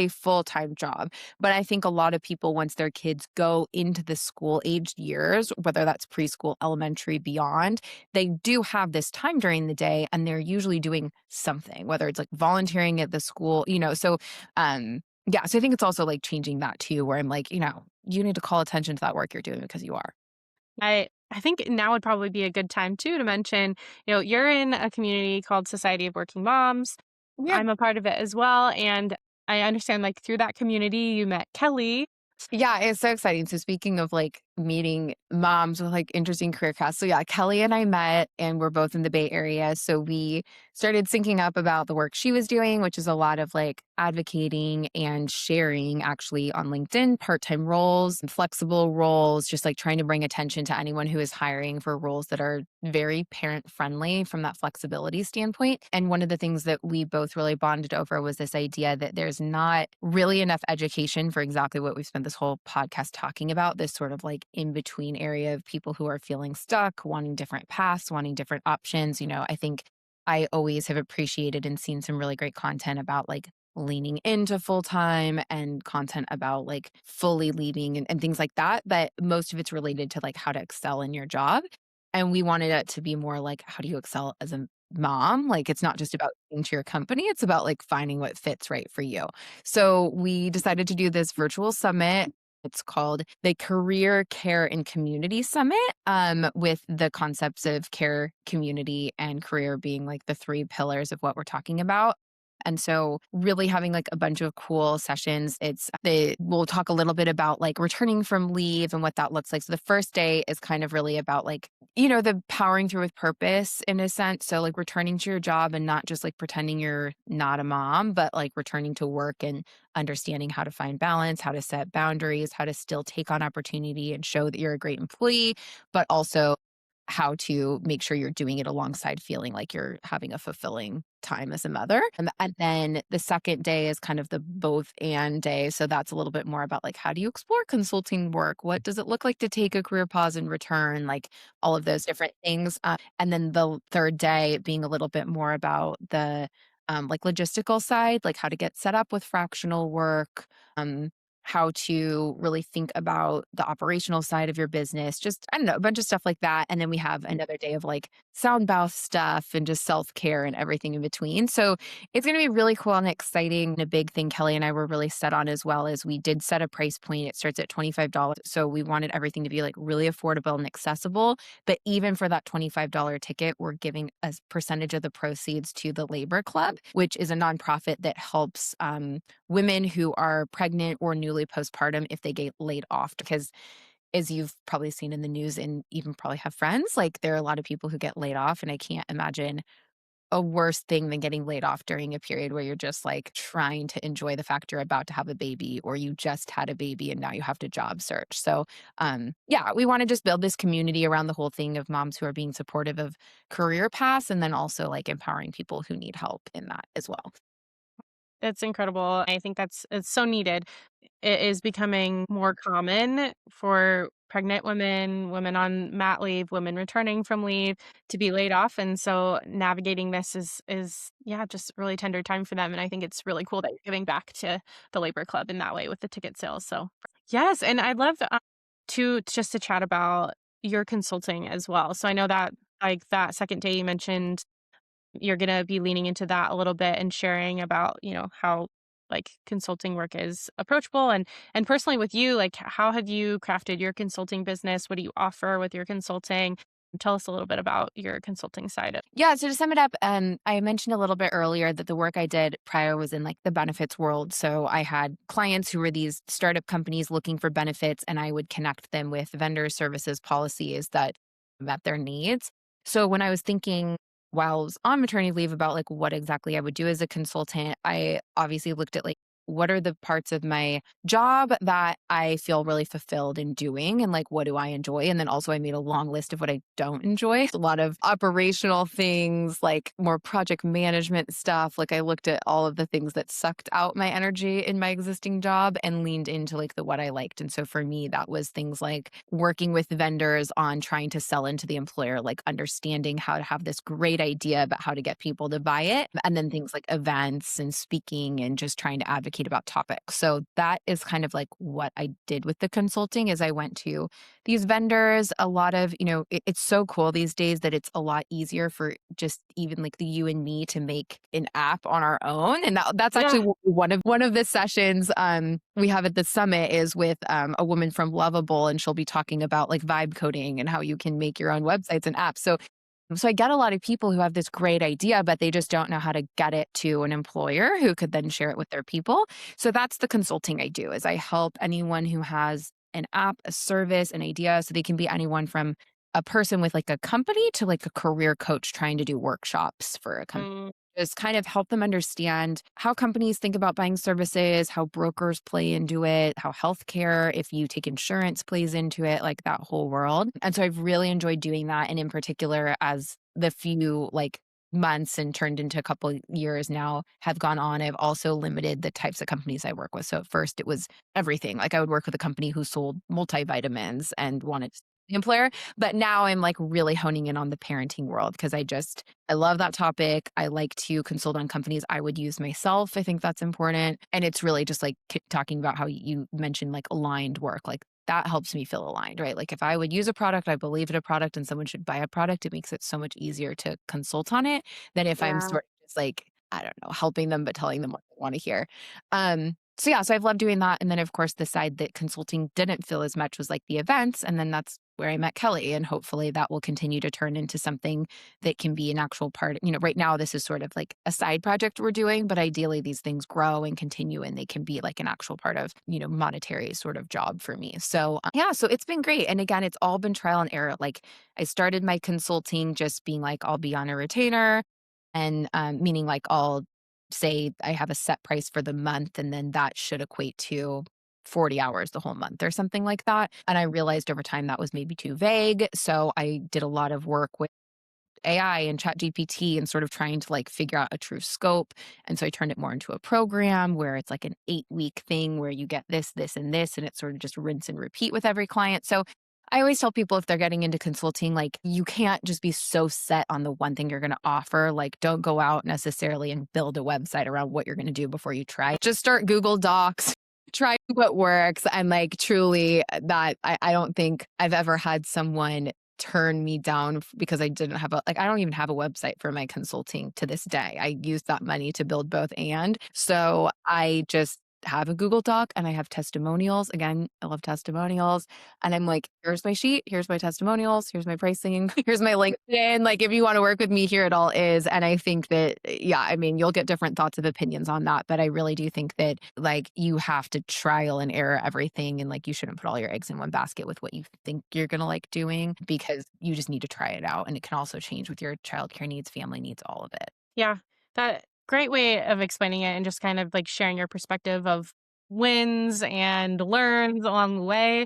full-time job. But I think a lot of people, once their kids go into the school-aged years, whether that's preschool, elementary, beyond, they do have this time during the day and they're usually doing something, whether it's like volunteering at the school, so yeah, so I think it's also like changing that too, where I'm like, you need to call attention to that work you're doing because you are. I think now would probably be a good time too to mention, you're in a community called Society of Working Moms. Yeah. I'm a part of it as well, and I understand, like, through that community, you met Kelly. Yeah, it's so exciting. So speaking of like meeting moms with like interesting career paths. So yeah, Kelly and I met and we're both in the Bay Area. So we started syncing up about the work she was doing, which is a lot of like advocating and sharing actually on LinkedIn, part-time roles and flexible roles, just like trying to bring attention to anyone who is hiring for roles that are very parent friendly from that flexibility standpoint. And one of the things that we both really bonded over was this idea that there's not really enough education for exactly what we've spent this whole podcast talking about, this sort of like in between area of people who are feeling stuck, wanting different paths, wanting different options. I think I always have appreciated and seen some really great content about like leaning into full time and content about like fully leaving and things like that. But most of it's related to like how to excel in your job. And we wanted it to be more like, how do you excel as a mom? Like, it's not just about into your company, it's about like finding what fits right for you. So we decided to do this virtual summit. It's called the Career, Care, and Community Summit, with the concepts of care, community, and career being like the three pillars of what we're talking about. And so really having like a bunch of cool sessions. We'll talk a little bit about like returning from leave and what that looks like. So the first day is kind of really about like, the powering through with purpose in a sense. So like returning to your job and not just like pretending you're not a mom, but like returning to work and understanding how to find balance, how to set boundaries, how to still take on opportunity and show that you're a great employee, but also how to make sure you're doing it alongside feeling like you're having a fulfilling time as a mother. And then the second day is kind of the both and day. So that's a little bit more about like, how do you explore consulting work? What does it look like to take a career pause and return? Like all of those different things. And then the third day being a little bit more about the like logistical side, like how to get set up with fractional work, um, how to really think about the operational side of your business, just, I don't know, a bunch of stuff like that. And then we have another day of like sound bath stuff and just self care and everything in between. So it's going to be really cool and exciting. And a big thing Kelly and I were really set on as well is we did set a price point. It starts at $25. So we wanted everything to be like really affordable and accessible. But even for that $25 ticket, we're giving a percentage of the proceeds to the Labor Club, which is a nonprofit that helps women who are pregnant or newly postpartum if they get laid off. Because as you've probably seen in the news and even probably have friends, like there are a lot of people who get laid off, and I can't imagine a worse thing than getting laid off during a period where you're just like trying to enjoy the fact you're about to have a baby or you just had a baby and now you have to job search. So, yeah, we want to just build this community around the whole thing of moms who are being supportive of career paths and then also like empowering people who need help in that as well. It's incredible. I think it's so needed. It is becoming more common for pregnant women, women on mat leave, women returning from leave to be laid off. And so navigating this is yeah, just really tender time for them. And I think it's really cool that you're giving back to the labor club in that way with the ticket sales. So yes, and I'd love to just to chat about your consulting as well. So I know that like that second day you mentioned you're gonna be leaning into that a little bit and sharing about, how like consulting work is approachable and personally with you, like how have you crafted your consulting business? What do you offer with your consulting? Tell us a little bit about your consulting side of. Yeah, so to sum it up, I mentioned a little bit earlier that the work I did prior was in like the benefits world. So I had clients who were these startup companies looking for benefits, and I would connect them with vendor services policies that met their needs. So when I was thinking while I was on maternity leave about like what exactly I would do as a consultant, I obviously looked at like what are the parts of my job that I feel really fulfilled in doing and like what do I enjoy? And then also I made a long list of what I don't enjoy. A lot of operational things, like more project management stuff. Like I looked at all of the things that sucked out my energy in my existing job and leaned into like the what I liked. And so for me, that was things like working with vendors on trying to sell into the employer, like understanding how to have this great idea about how to get people to buy it. And then things like events and speaking and just trying to advocate about topics. So that is kind of like what I did with the consulting is I went to these vendors, a lot of, it's so cool these days that it's a lot easier for just even like the you and me to make an app on our own. And that's Yeah. actually one of the sessions we have at the summit is with a woman from Lovable, and she'll be talking about like vibe coding and how you can make your own websites and apps. So I get a lot of people who have this great idea, but they just don't know how to get it to an employer who could then share it with their people. So that's the consulting I do is I help anyone who has an app, a service, an idea. So they can be anyone from a person with like a company to like a career coach trying to do workshops for a company. Mm, Just kind of help them understand how companies think about buying services, how brokers play into it, how healthcare, if you take insurance, plays into it, like that whole world. And so I've really enjoyed doing that. And in particular, as the few like months and turned into a couple years now have gone on, I've also limited the types of companies I work with. So at first it was everything. Like I would work with a company who sold multivitamins and wanted to be an employer. But now I'm like really honing in on the parenting world because I love that topic. I like to consult on companies I would use myself. I think that's important. And it's really just like talking about how you mentioned like aligned work. Like that helps me feel aligned, right? Like if I would use a product, I believe in a product and someone should buy a product, it makes it so much easier to consult on it than if I'm yeah. sort of just like, I don't know, helping them, but telling them what they want to hear. So yeah, so I've loved doing that. And then of course the side that consulting didn't feel as much was like the events. And then that's where I met Kelly. And hopefully that will continue to turn into something that can be an actual part. Right now this is sort of like a side project we're doing, but ideally these things grow and continue and they can be like an actual part of, monetary sort of job for me. So yeah, so it's been great. And again, it's all been trial and error. Like I started my consulting just being like, I'll be on a retainer and meaning like I'll say I have a set price for the month and then that should equate to 40 hours the whole month or something like that. And I realized over time that was maybe too vague. So I did a lot of work with AI and chat GPT and sort of trying to like figure out a true scope. And so I turned it more into a program where it's like an 8-week thing where you get this, this, and this, and it's sort of just rinse and repeat with every client. So I always tell people if they're getting into consulting, like you can't just be so set on the one thing you're going to offer. Like don't go out necessarily and build a website around what you're going to do before you try. Just start Google Docs, try what works. And like truly that I don't think I've ever had someone turn me down because I didn't have I don't even have a website for my consulting to this day. I used that money to build both and. So I just have a Google Doc and I have testimonials. Again, I love testimonials. And I'm like, here's my sheet, here's my testimonials, here's my pricing, here's my LinkedIn. Like, if you want to work with me, here it all is. And I think that, yeah, I mean, you'll get different thoughts of opinions on that. But I really do think that, like, you have to trial and error everything. And, like, you shouldn't put all your eggs in one basket with what you think you're going to like doing because you just need to try it out. And it can also change with your childcare needs, family needs, all of it. Yeah, that great way of explaining it and just kind of like sharing your perspective of wins and learns along the way.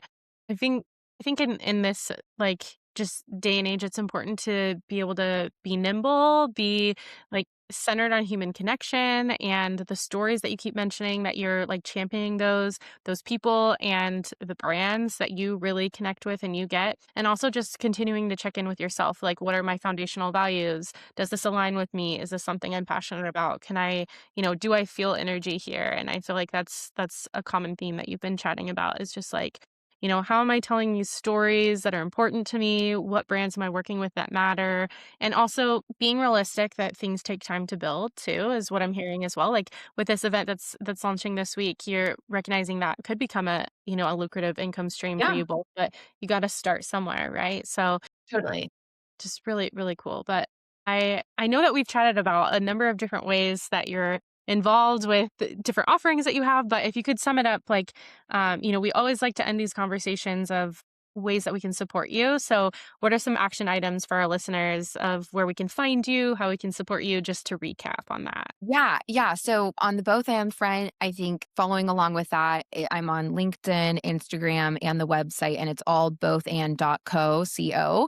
I think in this like just day and age, it's important to be able to be nimble, be like centered on human connection and the stories that you keep mentioning that you're like championing those people and the brands that you really connect with and you get. And also just continuing to check in with yourself. Like, what are my foundational values? Does this align with me? Is this something I'm passionate about? Can I, do I feel energy here? And I feel like that's a common theme that you've been chatting about is just like, how am I telling these stories that are important to me? What brands am I working with that matter? And also being realistic that things take time to build too is what I'm hearing as well. Like with this event that's launching this week, you're recognizing that could become a lucrative income stream for Yeah, you both, but you got to start somewhere, right? So totally. just really, really cool. But I know that we've chatted about a number of different ways that you're involved with the different offerings that you have. But if you could sum it up, like, we always like to end these conversations of ways that we can support you. So, what are some action items for our listeners of where we can find you, how we can support you, just to recap on that? Yeah, yeah. So on the both and front, I think following along with that, I'm on LinkedIn, Instagram, and the website, and it's all bothandco.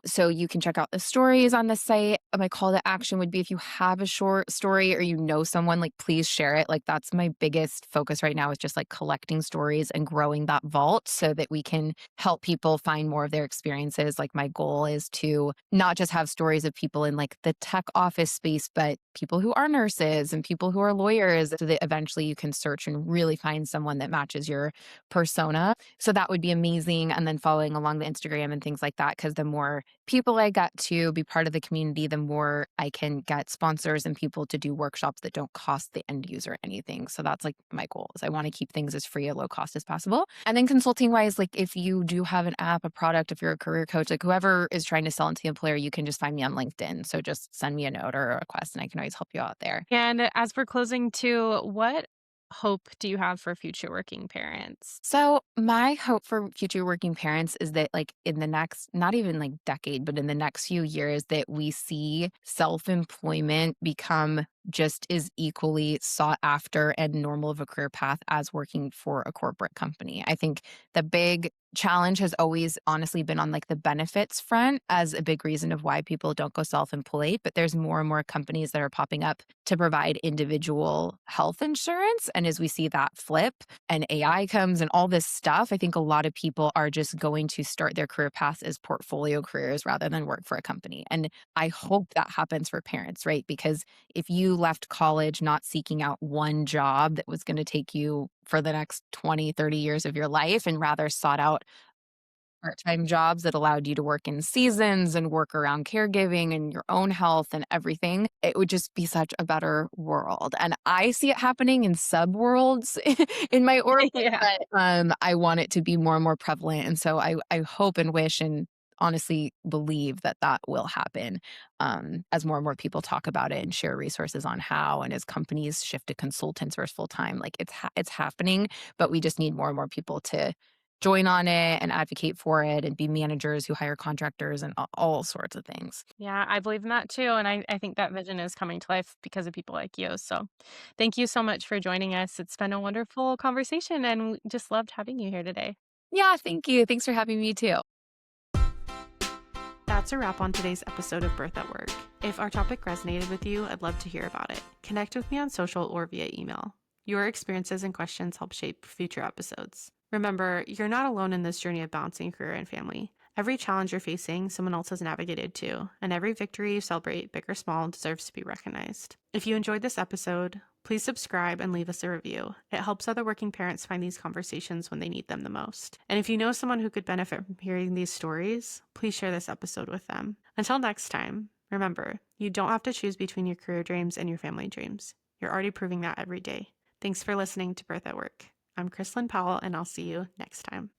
So you can check out the stories on the site. My call to action would be if you have a short story or you know someone, like please share it. Like that's my biggest focus right now is just like collecting stories and growing that vault so that we can help people find more of their experiences. Like my goal is to not just have stories of people in like the tech office space, but people who are nurses and people who are lawyers so that eventually you can search and really find someone that matches your persona. So that would be amazing. And then following along the Instagram and things like that, because the more people I get to be part of the community, the more I can get sponsors and people to do workshops that don't cost the end user anything. So that's like my goal is I want to keep things as free and low cost as possible. And then consulting wise, like if you do have an app, a product, if you're a career coach, like whoever is trying to sell into the employer, you can just find me on LinkedIn. So just send me a note or a request and I can always help you out there. And as we're closing too, what hope do you have for future working parents? So my hope for future working parents is that like in the next, not even like decade, but in the next few years that we see self-employment become just as equally sought after and normal of a career path as working for a corporate company. I think the big challenge has always honestly been on like the benefits front as a big reason of why people don't go self-employed, but there's more and more companies that are popping up to provide individual health insurance. And as we see that flip, and AI comes and all this stuff, I think a lot of people are just going to start their career paths as portfolio careers rather than work for a company. And I hope that happens for parents, right? Because if you left college not seeking out one job that was going to take you for the next 20, 30 years of your life and rather sought out part-time jobs that allowed you to work in seasons and work around caregiving and your own health and everything, it would just be such a better world. And I see it happening in sub-worlds in my orbit, Yeah. but I want it to be more and more prevalent. And so I hope and wish and honestly believe that that will happen as more and more people talk about it and share resources on how, and as companies shift to consultants versus full time, like it's happening, but we just need more and more people to join on it and advocate for it and be managers who hire contractors and all sorts of things. Yeah, I believe in that too. And I think that vision is coming to life because of people like you. So thank you so much for joining us. It's been a wonderful conversation and we just loved having you here today. Yeah, thank you. Thanks for having me too. That's a wrap on today's episode of Birth at Work. If our topic resonated with you, I'd love to hear about it. Connect with me on social or via email. Your experiences and questions help shape future episodes. Remember, you're not alone in this journey of balancing career and family. Every challenge you're facing, someone else has navigated too, and every victory you celebrate, big or small, deserves to be recognized. If you enjoyed this episode, please subscribe and leave us a review. It helps other working parents find these conversations when they need them the most. And if you know someone who could benefit from hearing these stories, please share this episode with them. Until next time, remember, you don't have to choose between your career dreams and your family dreams. You're already proving that every day. Thanks for listening to Birth at Work. I'm Krislyn Powell, and I'll see you next time.